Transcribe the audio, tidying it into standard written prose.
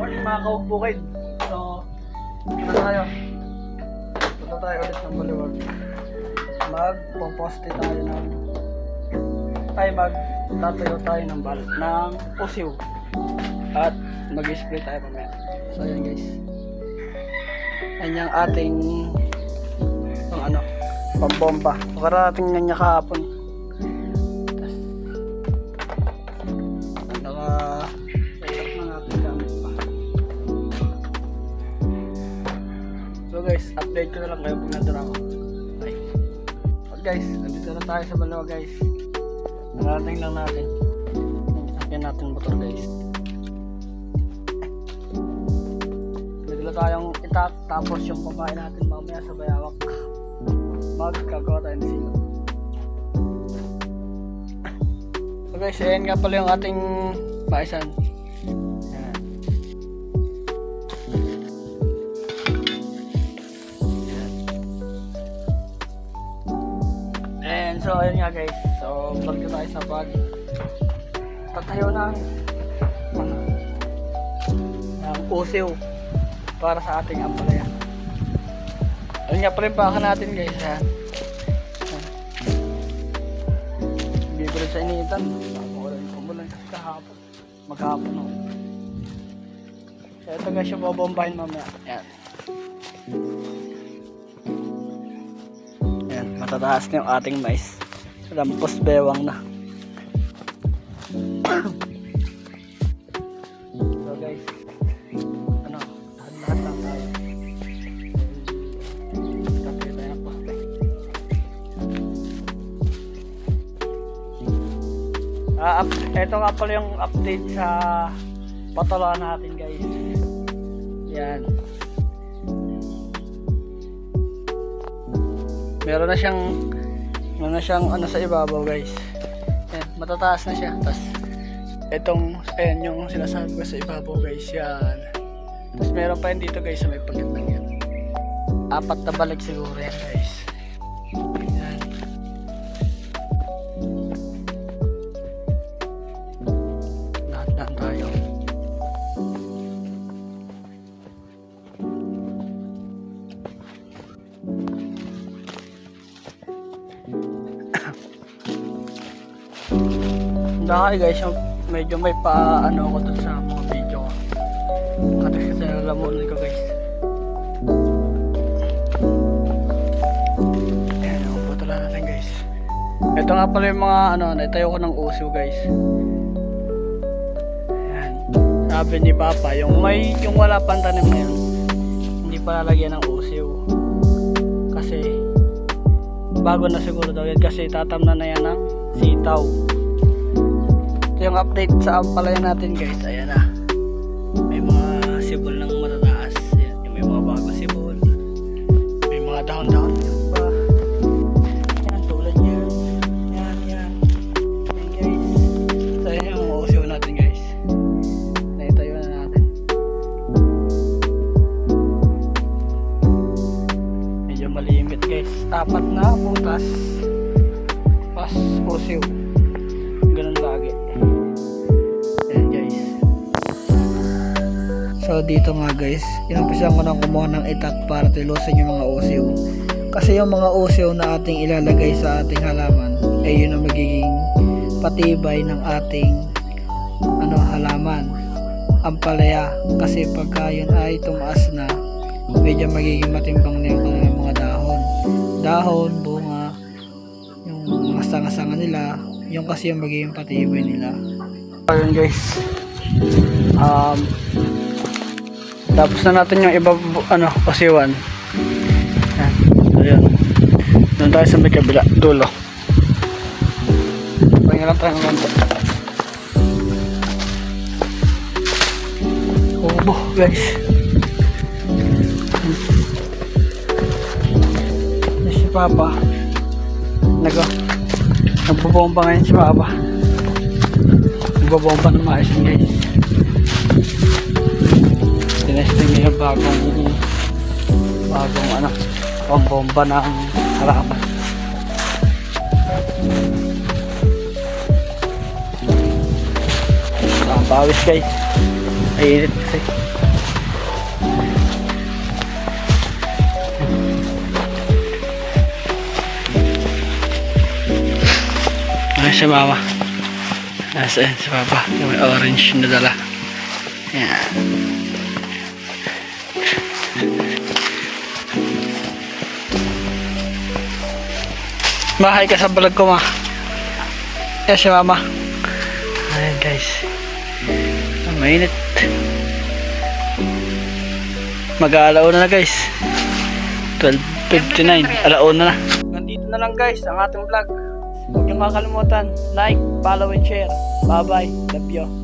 morning mga kaugbukid. So, punta tayo ulit ng Baliwag. Magpo-poste tayo ng magtatayo tayo ng usiw at mag-spray tayo mamaya. So ayan guys, yan yung ating pambomba. Pakarating na niya kahapon. So guys, update ko na lang kayo pag nandun ako. Okay. So guys, nandito na tayo sa Baliwag guys. Narating lang natin. Sakyan natin motor guys. Nagla tayong itak, tapos yung pamain natin mamaya sa Bayawak. Magkagawa tayo ng silo. So guys, ayan nga pala yung ating paisan. So ayun nga guys, so pagka tayo sa tatayo ng usiw para sa ating ampalaya. Ayun nga pala yung baka natin guys, ha. Bibili sa initan, umulan kasi kahapon, maghapon ako. So ito guys yung babombahin mamaya. Yan, matataas na yung ating mais. Lampos bewang na. So guys, lahat lang tayo. Tapos tayo ng poste. Ito nga pala yung update sa patulaan natin guys. Yan. Meron na siyang sa ibabaw guys. Ayan, matataas na siya. Tapos ayan yung sinasabi ko sa ibabaw guys. Yan. Tapos meron pa yun dito guys sa may pagkatang yan. 4 na balik siguro yan guys. Yan. Lahat tayo. Dahil guys, medyo may ako dun sa mga video ko. Kasi nalalamunan ko guys. Ayan, ang putula natin guys. Ito nga pala yung mga naitayo ko ng usiw guys. Ayan. Sabi ni Papa, yung wala pang tanim na yun, hindi pa lalagyan ng usiw. Kasi bago na siguro daw yan, kasi tatamnan na yan ng sitaw. Yung update sa ampalaya natin guys, ayan na. May mga sibol ng matataas. Ayan, may mga bagong sibol. May mga dahon-dahon pa. Ayan, tulad yan. Ayan. Ayan guys. So ayan yung mga usiw natin guys. Naitayo na natin. Medyo malimit guys. 4 na butas. Pas usiw. Ganun lagi. Ayan guys. So dito nga guys, inumpisahan ko nang kumuha ng itak para tilusin yung mga usiw. Kasi yung mga usiw na ating ilalagay sa ating halaman ay yun ang magiging patibay ng ating halaman, ampalaya. Kasi pagka yun ay tumaas na, medyo magiging matimbang na yung kanilang mga dahon, bunga, yung mga sanga-sanga nila. Yung kasi yung magiging patibay nila. Ayun guys. Tapos na natin yung iba usiwan. Yan. So yun. Doon tayo sa may kabila, dulo. Pahinga lang tayo ng ganito. Ubo guys. Yan si Papa. Nagbobomba ngayon si Papa. Nagbobomba ng mais guys. Tinesting niya yung bagong pambomba ng halaman. Pawis guys. Ay init kasi. si mama. Nasaan si papa? Yung may orange na dala. Yan. Mahay ka sa vlog ko, ma. Yan si mama. Ayan guys. Mainit. Mag-aalauna na guys. 12:59. Alauna na. Nandito na lang guys ang ating vlog. Huwag niyong kakalimutan. Like, follow, and share. Bye bye. Love you.